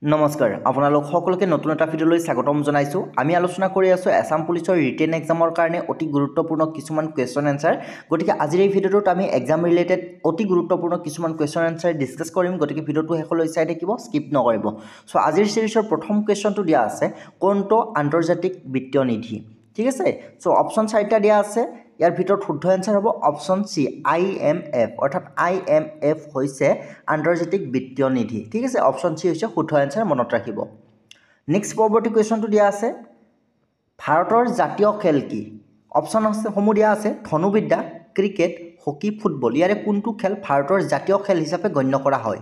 নমস্কাৰ আপোনালোক সকলোকে নতুন এটা ভিডিঅ'লৈ স্বাগতম জনাইছোঁ। আমি আলোচনা কৰি আছোঁ আসাম পুলিচৰ ৰিটেন এক্সামৰ কাৰণে অতি গুৰুত্বপূৰ্ণ কিছুমান কুৱেশ্যন এনসাৰ। গতিকে আজিৰ এই ভিডিঅ'টোত আমি এক্সাম ৰিলেটেড অতি গুৰুত্বপূৰ্ণ কিছুমান কুৱেশ্যন এনসাৰ ডিছকাছ কৰিম। গতিকে ভিডিঅ'টো শেষলৈ চাই থাকিব, স্কিপ নকৰিব। চ' আজিৰ ছিৰিজৰ প্ৰথম কুৱেশ্যনটো দিয়া আছে, কোনটো আন্তৰ্জাতিক বিত্তীয় নিধি? ঠিক আছে। চ' অপশ্যন 4টা দিয়া আছে। ইয়াৰ ভিতৰত শুদ্ধ এনসাৰ হ'ব অপশ্যন চি, IMF, অৰ্থাৎ IMF হৈছে আন্তৰ্জাতিক বিত্তীয় নিধি। ঠিক আছে, অপশ্যন চি হৈছে শুদ্ধ এনসাৰ, মনত ৰাখিব। নেক্সট পৰৱৰ্তী কুৱেশ্যনটো দিয়া আছে, ভাৰতৰ জাতীয় খেল কি? অপশ্যন সমূহ দিয়া আছে, ধনুবিদ্যা, ক্ৰিকেট, হকী, ফুটবল। ইয়াৰে কোনটো খেল ভাৰতৰ জাতীয় খেল হিচাপে গণ্য কৰা হয়?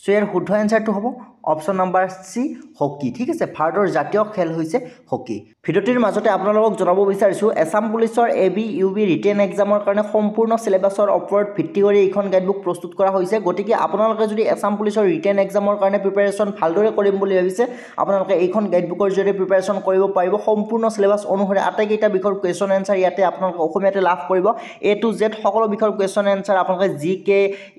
চ' ইয়াৰ শুদ্ধ এনসাৰটো হ'ব অপশ্যন নম্বৰ চি, হকী। ঠিক আছে, ভাৰতৰ জাতীয় খেল হৈছে হকী। ভিডিঅ'টিৰ মাজতে আপোনালোকক জনাব বিচাৰিছোঁ, আসাম পুলিচৰ AB UB ৰিটেন এক্সামৰ কাৰণে সম্পূৰ্ণ চিলেবাছৰ ওপৰত ভিত্তি কৰি এইখন গাইডবুক প্ৰস্তুত কৰা হৈছে। গতিকে আপোনালোকে যদি আসাম পুলিচৰ ৰিটেন এক্সামৰ কাৰণে প্ৰিপাৰেশ্যন ভালদৰে কৰিম বুলি ভাবিছে, আপোনালোকে এইখন গাইডবুকৰ জৰিয়তে প্ৰিপাৰেশ্যন কৰিব পাৰিব। সম্পূৰ্ণ চিলেবাছ অনুসৰি আটাইকেইটা বিষয়ৰ কুৱেশ্যন এনসাৰ ইয়াতে আপোনালোকে অসমীয়াতে লাভ কৰিব। A to Z সকলো বিষয়ৰ কুৱেশ্যন এনসাৰ আপোনালোকে GK,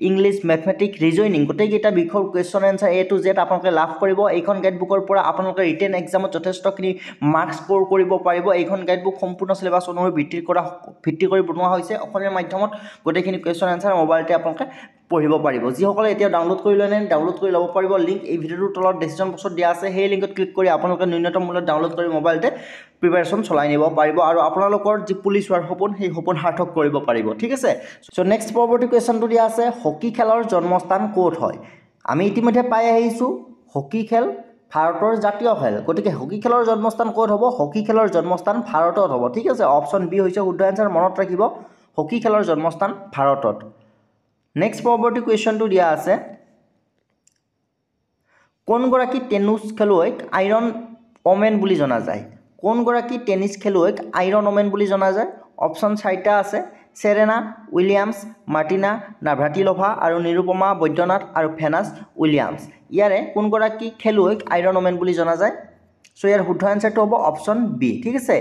ইংলিছ, মেথমেটিক্স, ৰিজনিং গোটেইকেইটা বিষয়ৰ question answer A to Z আপোনালোকে লাভ কৰিব। এইখন গাইডবুকৰ পৰা আপোনালোকে ৰিটেন এক্সামত যথেষ্টখিনি মাৰ্কছ স্ক'ৰ কৰিব পাৰিব। এইখন গাইডবুক সম্পূৰ্ণ চিলেবাছ অনুসৰি ভিত্তি কৰি বনোৱা হৈছে অসমীয়া মাধ্যমত। গোটেইখিনি কুৱেশ্যন এনসাৰ মোবাইলতে আপোনালোকে পঢ়িব পাৰিব। যিসকলে এতিয়া ডাউনলোড কৰি লয় নাই, ডাউনলোড কৰি ল'ব পাৰিব। লিংক এই ভিডিঅ'টোৰ তলত ডেছক্ৰিপশ্যন বক্সত দিয়া আছে। সেই লিংকত ক্লিক কৰি আপোনালোকে ন্যূনতম মূল্যত ডাউনলোড কৰি মোবাইলতে প্ৰিপাৰেশ্যন চলাই নিব পাৰিব আৰু আপোনালোকৰ যি পুলিচ হোৱাৰ সপোন, সেই সপোন সাৰ্থক কৰিব পাৰিব। ঠিক আছে। চ' নেক্সট পৰৱৰ্তী কুৱেশ্যনটো দিয়া আছে, হকী খেলৰ জন্মস্থান ক'ত হয়? আমি ইতিমধ্যে পাই আহিছোঁ, হকী খেল ভাৰতৰ জাতীয় খেল। গতিকে হকী খেলৰ জন্মস্থান ক'ত হ'ব? হকী খেলৰ জন্মস্থান ভাৰতত হ'ব। ঠিক আছে, অপশ্যন বি হৈছে শুদ্ধ এনসাৰ, মনত ৰাখিব। হকী খেলৰ জন্মস্থান ভাৰতত। নেক্সট পৰৱৰ্তী কুৱেশ্যনটো দিয়া আছে, কোনগৰাকী টেনিছ খেলুৱৈক আইৰণ ওমেন বুলি জনা যায়? কোনগৰাকী টেনিছ খেলুৱৈক আইৰণ ওমেন বুলি জনা যায়? অপশ্যন 4টা আছে, সেৰেনা উইলিয়ামছ, মাৰ্টিনা নাভ্ৰাটিলোভা আৰু নিৰুপমা বৈদ্যনাথ আৰু ভেনাছ উইলিয়ামছ। ইয়াৰে কোনগৰাকী খেলুৱৈক আইৰণ ওমেন বুলি জনা যায়? চ' ইয়াৰ শুদ্ধ এনসাৰটো হ'ব অপশ্যন বি। ঠিক আছে,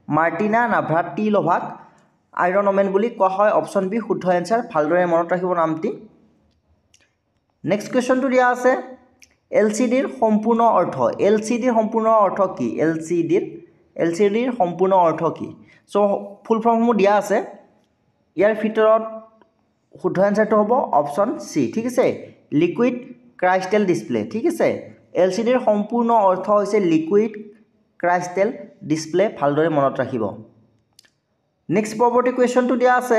মাৰ্টিনা নাভ্ৰাটিলোভাক আইৰণ ওমেন বুলি কোৱা হয়। অপশ্যন বি শুদ্ধ এনসাৰ, ভালদৰে মনত ৰাখিব নামটি। নেক্সট কুৱেশ্যনটো দিয়া আছে, LCDৰ সম্পূৰ্ণ অৰ্থ। LCDৰ সম্পূৰ্ণ অৰ্থ কি? LCDৰ সম্পূৰ্ণ অৰ্থ কি? চ' ফুল ফৰ্মসমূহ দিয়া আছে। ইয়াৰ ভিতৰত শুদ্ধ এনসাৰটো হ'ব অপশ্যন চি। ঠিক আছে, লিকুইড ক্ৰাইষ্টেল ডিছপ্লে। ঠিক আছে, LCDৰ সম্পূৰ্ণ অৰ্থ হৈছে লিকুইড ক্ৰাইষ্টেল ডিছপ্লে, ভালদৰে মনত ৰাখিব। নেক্সট পৰৱৰ্তী কুৱেশ্যনটো দিয়া আছে,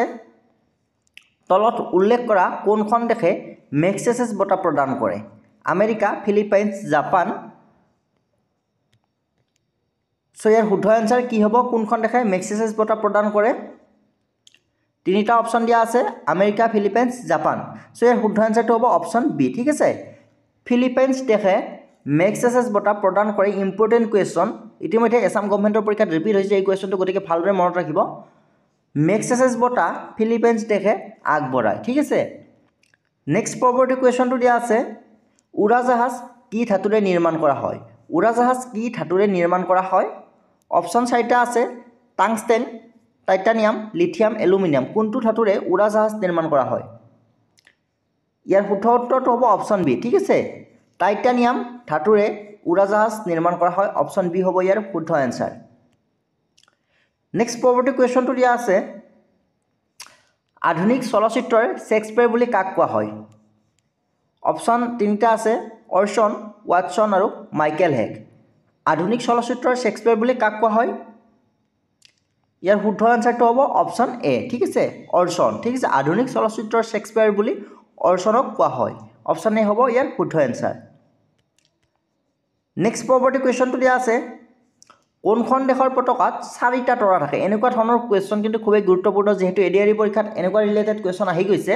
তলত উল্লেখ কৰা কোনখন দেশে মেগছেছেছ বঁটা প্ৰদান কৰে? America, Philippines, Japan. চ' ইয়াৰ শুদ্ধ এনসাৰ কি হ'ব? কোনখন দেশে মেগছেছেছ বঁটা প্ৰদান কৰে? তিনিটা অপশ্যন দিয়া আছে, আমেৰিকা, ফিলিপাইনছ, জাপান। চ' ইয়াৰ শুদ্ধ এনসাৰটো হ'ব অপশ্যন বি। ঠিক আছে, ফিলিপাইনছ দেশে মেগছেছেছ বঁটা প্ৰদান কৰে। ইম্পৰ্টেণ্ট কুৱেশ্যন, ইতিমধ্যে আসাম গভৰ্ণমেণ্টৰ পৰীক্ষাত ৰিপিট হৈছে এই কুৱেশ্যনটো, গতিকে ভালদৰে মনত ৰাখিব। মেগছেছেছ বঁটা ফিলিপাইনছ দেশে আগবঢ়ায়। ঠিক আছে। নেক্সট পৰৱৰ্তী কুৱেশ্যনটো দিয়া আছে, উৰাজাহাজ কি ধাতুৰে নিৰ্মাণ কৰা হয়? উৰাজাহাজ কি ধাতুৰে নিৰ্মাণ কৰা হয়? অপশ্যন 4টা আছে, টাংষ্টেন, টাইটানিয়াম, লিথিয়াম, এলুমিনিয়াম। কোনটো ধাতুৰে উৰাজাহাজ নিৰ্মাণ কৰা হয়? ইয়াৰ শুদ্ধ উত্তৰটো হ'ব অপশ্যন বি। ঠিক আছে, টাইটানিয়াম ধাতুৰে উৰাজাহাজ নিৰ্মাণ কৰা হয়। অপশ্যন বি হ'ব ইয়াৰ শুদ্ধ এনসাৰ। নেক্সট পৰৱৰ্তী কুৱেশ্যনটো দিয়া আছে, আধুনিক চলচ্চিত্ৰৰ শ্বেক্সপিয়াৰ বুলি কাক কোৱা হয়? অপশ্যন 3টা আছে, অৰ্চন, ৱাটছন আৰু মাইকেল হেগ। আধুনিক চলচ্চিত্ৰৰ শ্বেক্সপিয়াৰ বুলি কাক কোৱা হয়? ইয়াৰ শুদ্ধ এনসাৰটো হ'ব অপশ্যন এ। ঠিক আছে, অৰ্চন। ঠিক আছে, আধুনিক চলচ্চিত্ৰৰ শ্বেক্সপিয়াৰ বুলি অৰ্চনক কোৱা হয়। অপশ্যন এ হ'ব ইয়াৰ শুদ্ধ এনসাৰ। নেক্সট পৰৱৰ্তী কুৱেশ্যনটো দিয়া আছে, কোনখন দেশৰ পতাকাত 4টা তৰা থাকে? এনেকুৱা ধৰণৰ কুৱেশ্যন কিন্তু খুবেই গুৰুত্বপূৰ্ণ, যিহেতু ADRE পৰীক্ষাত এনেকুৱা ৰিলেটেড কুৱেশ্যন আহি গৈছে।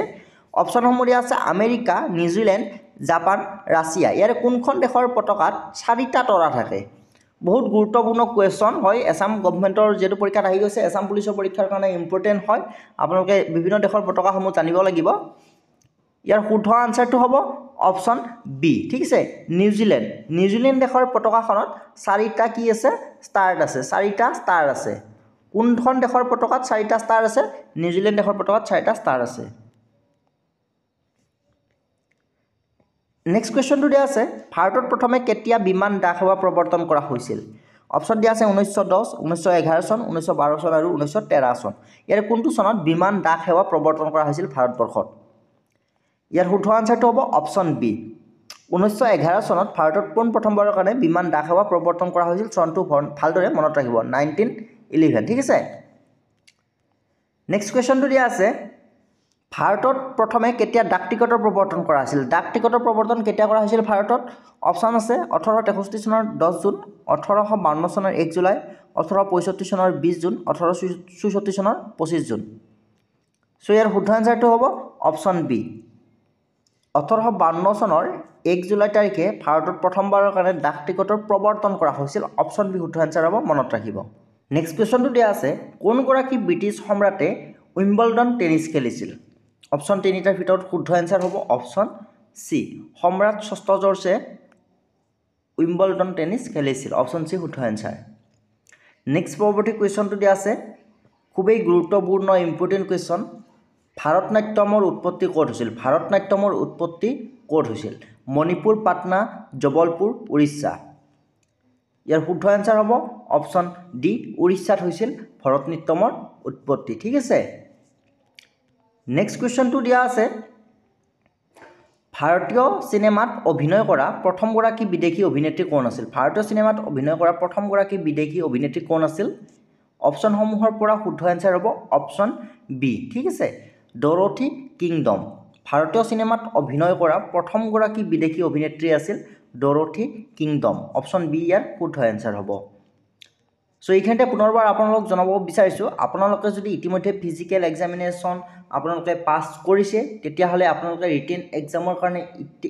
অপশ্যনসমূহ দিয়া আছে, আমেৰিকা, নিউজিলেণ্ড, জাপান, ৰাছিয়া। ইয়াৰে কোনখন দেশৰ পতাকাত 4টা তৰা থাকে? বহুত গুৰুত্বপূৰ্ণ কুৱেশ্যন হয়, আসাম গভৰ্ণমেণ্টৰ যিহেতু পৰীক্ষাত আহি গৈছে, আসাম পুলিচৰ পৰীক্ষাৰ কাৰণে ইম্পৰ্টেণ্ট হয়। আপোনালোকে বিভিন্ন দেশৰ পতাকাসমূহ জানিব লাগিব। ইয়াৰ শুদ্ধ আনসাৰটো হ'ব অপশ্যন বি। ঠিক আছে, নিউজিলেণ্ড। নিউজিলেণ্ড দেশৰ পতাকাখনত 4টা কি আছে? ষ্টাৰ আছে। 4টা ষ্টাৰ আছে। কোনখন দেশৰ পতাকাত 4টা ষ্টাৰ আছে? নিউজিলেণ্ড দেশৰ পতাকাত 4টা ষ্টাৰ আছে। নেক্সট কুৱেশ্যনটো দিয়া আছে ভাৰতত প্ৰথমে কেতিয়া বিমান ডাক সেৱা প্ৰৱৰ্তন কৰা হৈছিল অপশ্যন দিয়া আছে 1910 1911 চন 1912 চন আৰু 1913 চন ইয়াৰ কোনটো চনত বিমান ডাক সেৱা প্ৰৱৰ্তন কৰা হৈছিল ভাৰতবৰ্ষত ইয়াৰ শুদ্ধ আনসাৰটো হ'ব অপশ্যন বি 1911 চনত ভাৰতত প্ৰথমবাৰৰ কাৰণে বিমান ডাক সেৱা প্ৰৱৰ্তন কৰা হৈছিল চনটো ভালদৰে মনত ৰাখিব 1911 ঠিক আছে নেক্সট কুৱেশ্যনটো দিয়া আছে ভাৰতত প্ৰথমে কেতিয়া ডাক টিকটৰ প্ৰৱৰ্তন কৰা হৈছিল ডাক টিকটৰ প্ৰৱৰ্তন কেতিয়া কৰা হৈছিল ভাৰতত অপশ্যন আছে 1863 চনৰ 10 জুন 1852 চনৰ 1 জুলাই 1865 চনৰ 20 জুন 1864 চনৰ 25 জুন সো ইয়াৰ শুদ্ধ আনসাৰটো হ'ব অপশ্যন বি 1852 চনৰ 1 জুলাই তাৰিখে ভাৰতত প্ৰথমবাৰৰ কাৰণে ডাক টিকটৰ প্ৰৱৰ্তন কৰা হৈছিল অপশ্যন বি শুদ্ধ আনসাৰ হ'ব মনত ৰাখিব নেক্সট কুৱেশ্যনটো দিয়া আছে কোন গৰাকী ব্ৰিটিছ সম্ৰাটে উইম্বলডন টেনিছ খেলিছিল অপশ্যন তিনিটাৰ ভিতৰত শুদ্ধ আনসাৰ হ'ব অপশ্যন সি সম্ৰাট ষষ্ঠ জৰ্জে উইম্বলডন টেনিছ খেলিছিল অপশ্যন সি শুদ্ধ আনসাৰ নেক্সট পৰৱৰ্তী কুৱেশ্যনটো দিয়া আছে খুবেই গুৰুত্বপূৰ্ণ ইম্পৰ্টেণ্ট কুৱেশ্যন ভাৰতনাট্যমৰ উৎপত্তি ক'ত হৈছিল ভাৰতনাট্যমৰ উৎপত্তি ক'ত হৈছিল মণিপুৰ পাটনা জবলপুৰ উৰিষ্যা ইয়াৰ শুদ্ধ আনসাৰ হ'ব অপশ্যন ডি উৰিষ্যাত হৈছিল ভাৰতনাট্যমৰ উৎপত্তি ঠিক আছে নেক্সট কুৱেশ্যনটো দিয়া আছে ভাৰতীয় চিনেমাত অভিনয় কৰা প্ৰথমগৰাকী বিদেশী অভিনেত্ৰী কোন আছিল ভাৰতীয় চিনেমাত অভিনয় কৰা প্ৰথমগৰাকী বিদেশী অভিনেত্ৰী কোন আছিল অপশ্যনসমূহৰ পৰা শুদ্ধ আনসাৰ হ'ব অপশ্যন বি ঠিক আছে ডৰথি কিংডম ভাৰতীয় চিনেমাত অভিনয় কৰা প্ৰথমগৰাকী বিদেশী অভিনেত্ৰী আছিল ডৰথি কিংডম অপশ্যন বি ইয়াৰ শুদ্ধ আনসাৰ হ'ব সো এইখিনিতে পুনৰবাৰ আপোনালোকক জনাব বিচাৰিছোঁ আপোনালোকে যদি ইতিমধ্যে ফিজিকেল এক্সামিনেশ্যন আপোনালোকে পাছ কৰিছে তেতিয়াহ'লে আপোনালোকে ৰিটেন এক্সামৰ কাৰণে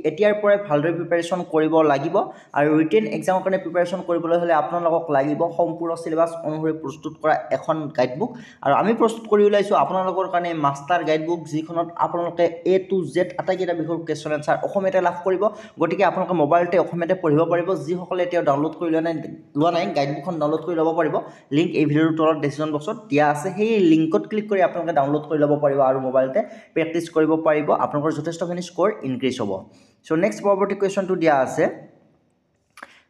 এতিয়াৰ পৰাই ভালদৰে প্ৰিপাৰেশ্যন কৰিব লাগিব আৰু ৰিটেন এক্সামৰ কাৰণে প্ৰিপাৰেশ্যন কৰিবলৈ হ'লে আপোনালোকক লাগিব সম্পূৰ্ণ চিলেবাছ অনুসৰি প্ৰস্তুত কৰা এখন গাইডবুক আৰু আমি প্ৰস্তুত কৰি ওলাইছোঁ আপোনালোকৰ কাৰণে মাষ্টাৰ গাইডবুক যিখনত আপোনালোকে A to Z আটাইকেইটা বিষয়ৰ কুৱেশ্যন এনচাৰ অসমীয়াতে লাভ কৰিব গতিকে আপোনালোকে মোবাইলতে অসমীয়াতে পঢ়িব পাৰিব যিসকলে এতিয়াও ডাউনলোড কৰি লোৱা নাই গাইডবুকখন ডাউনলোড কৰি ল'ব পাৰিব লিংক এই ভিডিঅ'ৰ তলত ডেছক্ৰিপশ্যন বক্সত দিয়া আছে সেই লিংকত ক্লিক কৰি আপোনালোকে ডাউনলোড কৰি ল'ব পাৰিব আৰু মোবাইলতে প্ৰেক্টিছ কৰিব পাৰিব আপোনালোকৰ যথেষ্টখিনি স্ক'ৰ ইনক্ৰিজ হ'ব সো নেক্সট পৰৱৰ্তী কুৱেশ্যনটো দিয়া আছে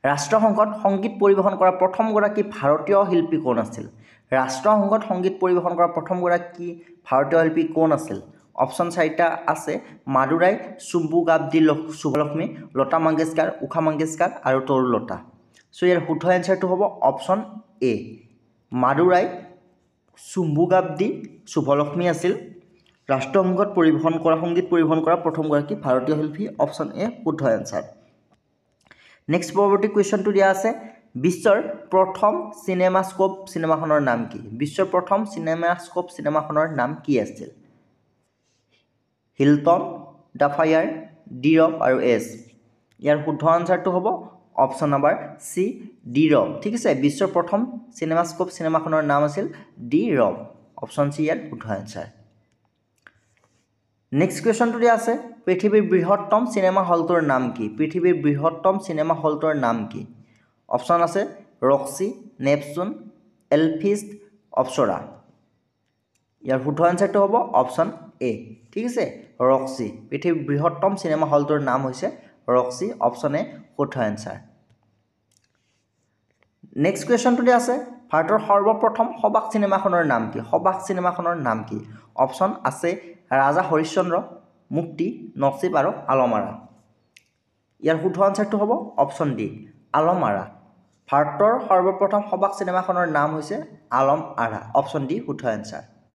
ৰাষ্ট্ৰসংঘত সংগীত পৰিৱেশন কৰা প্ৰথমগৰাকী ভাৰতীয় শিল্পী কোন আছিল ৰাষ্ট্ৰসংঘত সংগীত পৰিৱেশন কৰা প্ৰথমগৰাকী ভাৰতীয় শিল্পী কোন আছিল অপশ্যন চাৰিটা আছে মাদুৰাই চুম্বু গাবদি শুভলক্ষ্মী লতা মংগেশকাৰ উষা মংগেশকাৰ আৰু তৰুলতা সো ইয়াৰ শুদ্ধ এনচাৰটো হ'ব অপশ্যন এ মাদুৰাই চুম্বু গাবদি শুভলক্ষ্মী আছিল ৰাষ্ট্ৰসংঘত সংগীত পৰিৱেশন কৰা প্ৰথমগৰাকী ভাৰতীয় শিল্পী অপশ্যন এ শুদ্ধ এনচাৰ নেক্সট পৰৱৰ্তী কুৱেশ্যনটো দিয়া আছে বিশ্বৰ প্ৰথম চিনেমাস্কোপ চিনেমাখনৰ নাম কি বিশ্বৰ প্ৰথম চিনেমাস্কোপ চিনেমাখনৰ নাম কি আছিল Hilton the fire D rock আৰু এছ ইয়াৰ শুদ্ধ আনসাৰটো হ'ব option number C D rock ঠিক আছে বিশ্বৰ প্ৰথম চিনেমাস্কোপ চিনেমাখনৰ নাম আছিল ডি ৰক অপশ্যন চি ইয়াৰ শুদ্ধ আনসাৰ নেক্সট কুৱেশ্যনটো দিয়া আছে পৃথিৱীৰ বৃহত্তম চিনেমা হলটোৰ নাম কি পৃথিৱীৰ বৃহত্তম চিনেমা হলটোৰ নাম কি অপশ্যন আছে ৰক্সি নেপচুন এলফিষ্ট অপচৰা ইয়াৰ শুদ্ধ আনসাৰটো হ'ব অপশ্যন এ ঠিক আছে ৰক্সি পৃথিৱীৰ বৃহত্তম চিনেমা হলটোৰ নাম হৈছে ৰক্সি অপশ্যন এ শুদ্ধ আনসাৰ নেক্সট কুৱেশ্যনটো দিয়া আছে ভাৰতৰ সৰ্বপ্ৰথম সবাক চিনেমাখনৰ নাম কি সবাক চিনেমাখনৰ নাম কি অপশ্যন আছে ৰাজা হৰিশ্চন্দ্ৰ মুক্তি নচিব আৰু আলমাৰা ইয়াৰ শুদ্ধ আনসাৰটো হ'ব অপশ্যন ডি আলমাৰা ভাৰতৰ সৰ্বপ্ৰথম সবাক চিনেমাখনৰ নাম হৈছে আলম আৰা অপশ্যন ডি শুদ্ধ আনসাৰ